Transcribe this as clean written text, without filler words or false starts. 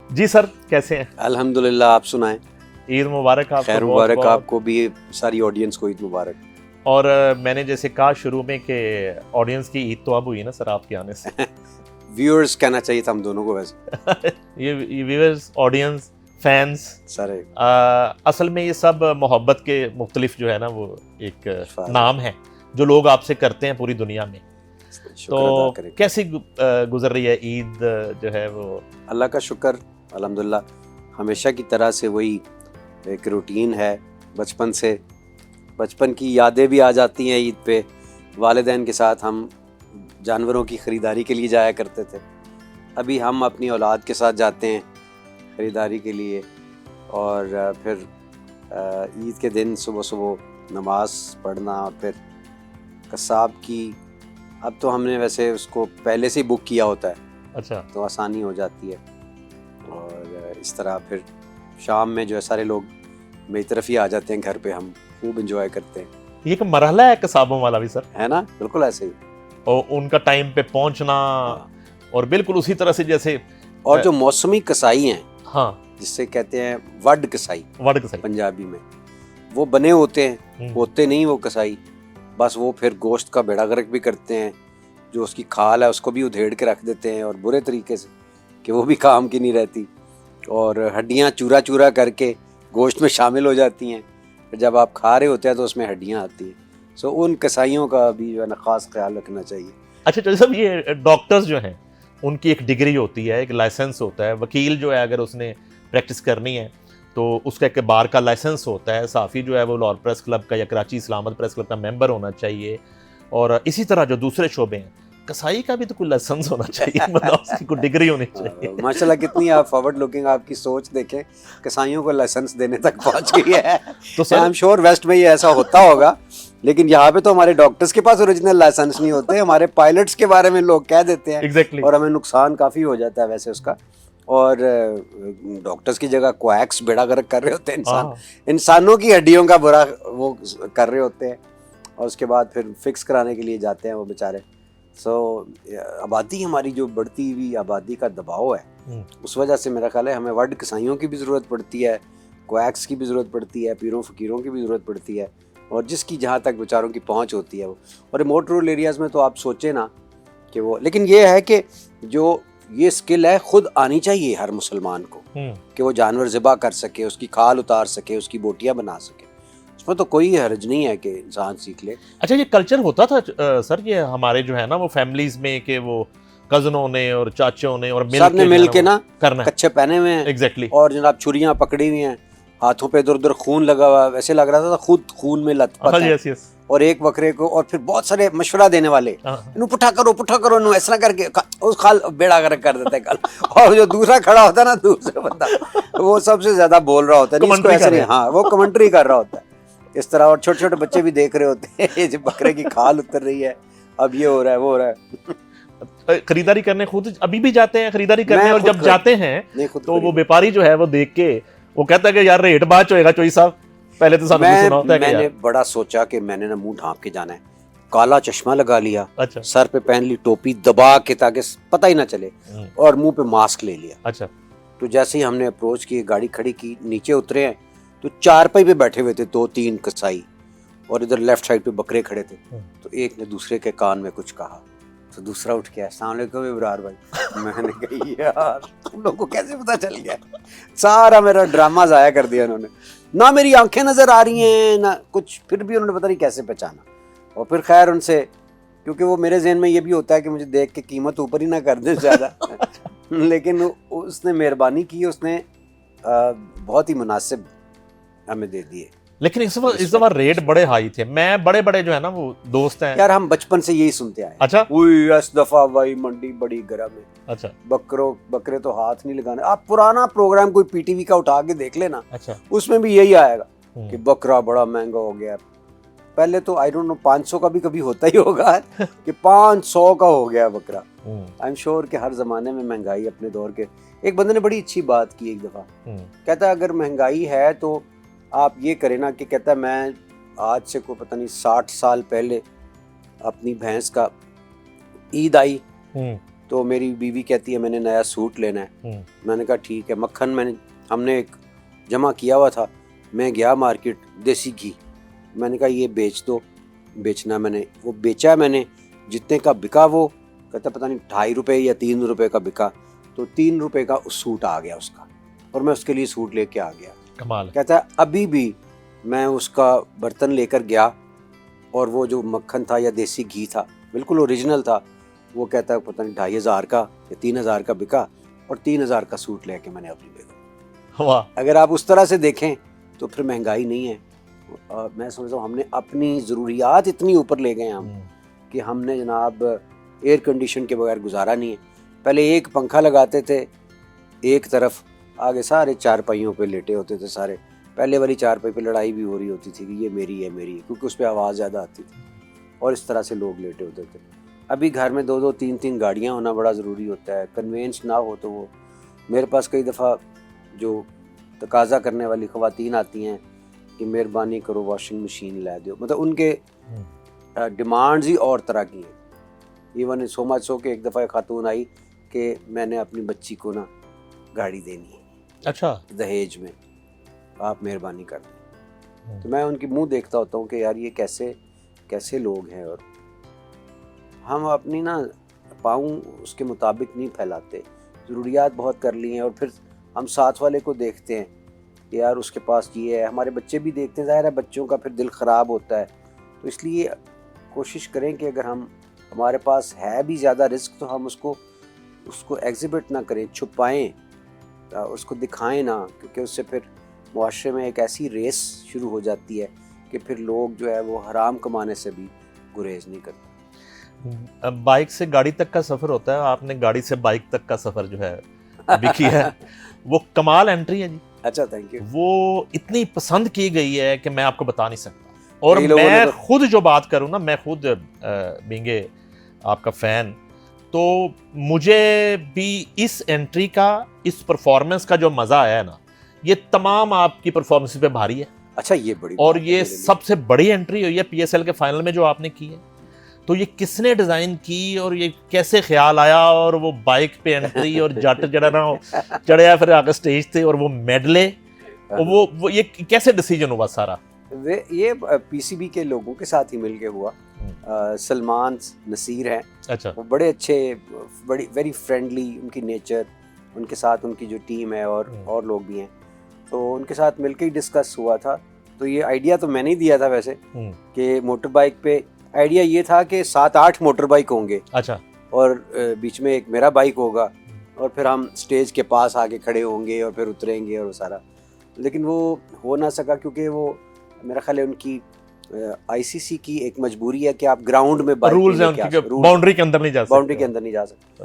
जी sir, कैसे हैं? अल्हम्दुलिल्लाह, आप सुनाएं। ईद मुबारक आपको। खैर मुबारक आपको भी, सारी ऑडियंस को ईद मुबारक। और मैंने जैसे कहा शुरू में कि ऑडियंस की ईद तो अब हुई ना सर आपके आने से। व्यूअर्स कहना चाहिए था हम दोनों को वैसे। ये व्यूअर्स, ऑडियंस, फैंस, सारे असल में ये सब मोहब्बत के मुख्तलिफ जो है ना वो एक अल्फाज नाम है जो लोग आपसे करते हैं पूरी दुनिया में। शुक्र अदा तो करें। कैसी गुजर रही है ईद जो है वो? अल्लाह का शुक्र, अल्हम्दुलिल्लाह हमेशा की तरह से वही एक रूटीन है। बचपन की यादें भी आ जाती हैं ईद पे। वालिदैन के साथ हम जानवरों की ख़रीदारी के लिए जाया करते थे। अभी हम अपनी औलाद के साथ जाते हैं ख़रीदारी के लिए। और फिर ईद के दिन सुबह सुबह नमाज पढ़ना, और फिर कसाब की, अब तो हमने वैसे उसको पहले से ही बुक किया होता है। अच्छा, तो आसानी हो जाती है। और इस तरह फिर शाम में जो है सारे लोग मेरी तरफ ही आ जाते हैं घर पे, हम खूब इंजॉय करते हैं। ये एक मरहला है कसाबों वाला भी सर, है ना? बिल्कुल ऐसे ही। और उनका टाइम पे पहुंचना। हाँ। और बिल्कुल उसी तरह से जैसे और जो मौसमी कसाई हैं, हाँ, जिससे कहते हैं वड कसाई वर्ड कसाई पंजाबी में, वो बने होते हैं, होते नहीं वो कसाई, बस वो फिर गोश्त का बेड़ा गर्क भी करते हैं। जो उसकी खाल है उसको भी उधेड़ के रख देते हैं, और बुरे तरीके से कि वो भी काम की नहीं रहती। और हड्डियाँ चूरा चूरा करके गोश्त में शामिल हो जाती हैं। फिर जब आप खा रहे होते हैं तो उसमें हड्डियाँ आती हैं। सो उन कसाईयों का भी जो है ना ख़ास ख्याल रखना चाहिए। अच्छा, तो सब ये डॉक्टर्स जो हैं उनकी एक डिग्री होती है, एक लाइसेंस होता है। वकील जो है अगर उसने प्रैक्टिस करनी है तो उसका एक बार का लाइसेंस होता है। साफ़ी जो है वो लाहौर प्रेस क्लब का या कराची इस्लामाबाद प्रेस क्लब का मेंबर होना चाहिए। और इसी तरह जो दूसरे शोबे हैं, कसाई का भी तो कोई लाइसेंस होना चाहिए, मतलब उसकी कोई डिग्री होनी चाहिए। माशाल्लाह, कितनी आप फॉरवर्ड लुकिंग, आपकी सोच देखें, कसाईयों को लाइसेंस देने तक पहुंच गई है। तो आई एम श्योर वेस्ट में ये ऐसा होता होगा, लेकिन यहाँ पे तो हमारे डॉक्टर्स के पास ओरिजिनल लाइसेंस नहीं होते। हमारे पायलट्स के बारे में लोग कह देते हैं। Exactly. और हमें नुकसान काफ़ी हो जाता है वैसे उसका। और डॉक्टर्स की जगह क्वैक्स बेड़ा गर्क कर रहे होते हैं। इंसानों की हड्डियों का बुरा वो कर रहे होते हैं। और उसके बाद फिर फिक्स कराने के लिए जाते हैं वो बेचारे। आबादी, हमारी जो बढ़ती हुई आबादी का दबाव है, उस वजह से मेरा ख्याल है हमें वर्ड कसाईयों की भी ज़रूरत पड़ती है, क्वैक्स की भी ज़रूरत पड़ती है, पीरों फ़कीरों की भी ज़रूरत पड़ती है। और जिसकी जहाँ तक बेचारों की पहुँच होती है वो। और रिमोट रूरल एरियाज़ में तो आप सोचें ना कि वो, लेकिन ये है कि जो ये स्किल है खुद आनी चाहिए हर मुसलमान को, कि वो जानवर ज़िबा कर सके, उसकी खाल उतार सके, उसकी बोटियाँ बना सके। उसमें तो कोई हर्ज नहीं है कि इंसान सीख ले। अच्छा, ये कल्चर होता था सर, ये हमारे जो है ना वो फैमिलीज में कि वो कजनों ने और चाचों ने और सबने मिल के ना करना है। कच्चे पहने हुए हैं। एग्जैक्टली। और जनाब छुरियां पकड़ी हुई हैं, हाथों पे इधर उधर खून लगा हुआ, वैसे लग रहा था खुद खून में लथपथ है। Yes yes. और एक बकरे को, और फिर बहुत सारे मशवरा देने वाले, इन्हें पुठा करो इन्हें ऐसा करके उस खाल बेड़ा गर्क कर देते कल। और जो दूसरा खड़ा होता है ना, दूसरा बंदा, वो सबसे ज्यादा बोल रहा होता है, इसको ऐसे नहीं, हाँ वो कमेंट्री कर रहा होता है इस तरह। और छोटे छोटे बच्चे भी देख रहे होते हैं, जो बकरे की खाल उतर रही है, अब ये हो रहा है वो हो रहा है। खरीदारी करने खुद अभी भी जाते हैं खरीदारी करने, और जब जाते हैं तो वो व्यापारी जो है वो देख के वो कहता है कि यार रेट बात होएगा चोई साहब, पहले तो सुना होता है। मैंने बड़ा सोचा कि मैंने ना मुंह ढांप के जाना है, काला चश्मा लगा लिया। अच्छा। सर पे पहन ली टोपी दबा के ताकि पता ही ना चले, और मुंह पे मास्क ले लिया। अच्छा। तो जैसे ही हमने अप्रोच की, गाड़ी खड़ी की, नीचे उतरे हैं तो चारपाई पे बैठे हुए थे 2-3 कसाई, और इधर लेफ्ट साइड पे बकरे खड़े थे। तो एक ने दूसरे के कान में कुछ कहा, तो दूसरा उठ के अस्सलाम वालेकुम इब्रार भाई। मैंने कही यार तुम लोगों को कैसे पता चल गया? सारा मेरा ड्रामा जाया कर दिया उन्होंने। ना मेरी आंखें नजर आ रही हैं ना कुछ, फिर भी उन्होंने पता नहीं कैसे पहचाना। और फिर खैर उनसे, क्योंकि वो मेरे जहन में ये भी होता है कि मुझे देख के कीमत ऊपर ही ना कर दे ज़्यादा। लेकिन उसने मेहरबानी की, उसने बहुत ही मुनासिब हमें दे दिए। लेकिन इस दफा रेट बड़े हाई थे। मैं बड़े बड़े जो है ना वो दोस्त हैं यार, हम बचपन से यही सुनते आए। अच्छा। इस दफा भाई मंडी बड़ी गर्म है। अच्छा। बकरे तो हाथ नहीं लगाने। आप पुराना प्रोग्राम कोई पीटीवी का उठा के देख लेना। अच्छा। उसमें भी यही आएगा कि बकरा बड़ा महंगा हो गया। पहले तो आई डोंट नो 500 का भी कभी होता ही होगा कि 500 का हो गया बकरा। आई एम श्योर कि हर जमाने में महंगाई अपने दौर के। एक बंदे ने बड़ी अच्छी बात की एक दफा, कहता है अगर महंगाई है तो आप ये करें ना, कि कहता है मैं आज से कोई पता नहीं 60 साल पहले अपनी भैंस का ईद आई तो मेरी बीवी कहती है मैंने नया सूट लेना है। मैंने कहा ठीक है। मक्खन हमने एक जमा किया हुआ था, मैं गया मार्केट, देसी घी, मैंने कहा ये बेच दो। बेचना मैंने वो बेचा, मैंने जितने का बिका वो कहता पता नहीं 2.5 रुपये या 3 रुपये का बिका, तो 3 रुपये का सूट आ गया उसका, और मैं उसके लिए सूट लेके आ गया। कमाल। कहता है अभी भी मैं उसका बर्तन लेकर गया और वो जो मक्खन था या देसी घी था बिल्कुल ओरिजिनल था, वो कहता है पता नहीं 2,500 का या 3,000 का बिका, और 3,000 का सूट लेके मैंने अपनी बेगम। वाह। अगर आप उस तरह से देखें तो फिर महंगाई नहीं है। मैं समझता हूँ हमने अपनी ज़रूरियात इतनी ऊपर ले गए हम कि हमने जनाब एयर कंडीशन के बगैर गुजारा नहीं है। पहले एक पंखा लगाते थे एक तरफ, आगे सारे चारपाइयों पे लेटे होते थे सारे। पहले वाली चारपाई पे लड़ाई भी हो रही होती थी कि ये मेरी है मेरी है, क्योंकि उस पर आवाज़ ज़्यादा आती थी, और इस तरह से लोग लेटे होते थे। अभी घर में 2-2 3-3 गाड़ियाँ होना बड़ा ज़रूरी होता है। कन्वेंस ना हो तो वो, मेरे पास कई दफ़ा जो तकाजा करने वाली ख़वातीन आती हैं कि मेहरबानी करो वॉशिंग मशीन ला दो, मतलब उनके डिमांड्स ही और तरह की हैं। इवन सो मच सो कि एक दफ़ा खातून आई कि मैंने अपनी बच्ची को ना गाड़ी देनी है, अच्छा, दहेज में, आप मेहरबानी कर दें। तो मैं उनकी मुंह देखता होता हूँ कि यार ये कैसे कैसे लोग हैं, और हम अपनी ना पाँव उसके मुताबिक नहीं फैलाते। ज़रूरियात बहुत कर ली हैं और फिर हम साथ वाले को देखते हैं कि यार उसके पास ये है, हमारे बच्चे भी देखते हैं, ज़ाहिर है बच्चों का फिर दिल ख़राब होता है। तो इसलिए कोशिश करें कि अगर हमारे पास है भी ज़्यादा रिस्क तो हम उसको एग्जिबिट ना करें, छुपाएं, उसको दिखाएं ना, क्योंकि उससे फिर मुआशरे में एक ऐसी रेस शुरू हो जाती है कि फिर लोग जो है वो हराम कमाने से भी गुरेज नहीं करते। बाइक से गाड़ी तक का सफ़र होता है, आपने गाड़ी से बाइक तक का सफ़र जो है अभी किया है, वो कमाल एंट्री है जी। अच्छा, थैंक यू। वो इतनी पसंद की गई है कि मैं आपको बता नहीं सकता। और मैं खुद जो बात करूँ ना, मैं खुद बींगे आपका फ़ैन, तो मुझे भी इस एंट्री का, इस परफॉर्मेंस का जो मज़ा आया है ना, ये तमाम आपकी परफॉर्मेंस पे भारी है। अच्छा, ये बड़ी और ये सबसे बड़ी एंट्री हुई है PSL के फाइनल में जो आपने की है। तो ये किसने डिज़ाइन की और ये कैसे ख्याल आया, और वो बाइक पे एंट्री और जट चढ़ा फिर आगे स्टेज थे और वो मेडले, वो ये कैसे डिसीजन हुआ सारा? ये PCB के लोगों के साथ ही मिलके हुआ। सलमान नसीर हैं, अच्छा, वो बड़े अच्छे, बड़ी वेरी फ्रेंडली उनकी नेचर, उनके साथ उनकी जो टीम है और लोग भी हैं, तो उनके साथ मिलके ही डिस्कस हुआ था। तो ये आइडिया तो मैंने ही दिया था वैसे कि मोटर बाइक पे, आइडिया ये था कि 7-8 मोटर बाइक होंगे, अच्छा, और बीच में एक मेरा बाइक होगा, और फिर हम स्टेज के पास आके खड़े होंगे और फिर उतरेंगे और सारा। लेकिन वो हो ना सका क्योंकि वो मेरा ख्याल है उनकी ICC की एक मजबूरी है कि आप ग्राउंड में बाइक, रूल्स हैं उनकी, बाउंड्री के अंदर नहीं जा सकते, बाउंड्री के अंदर नहीं जा सकते।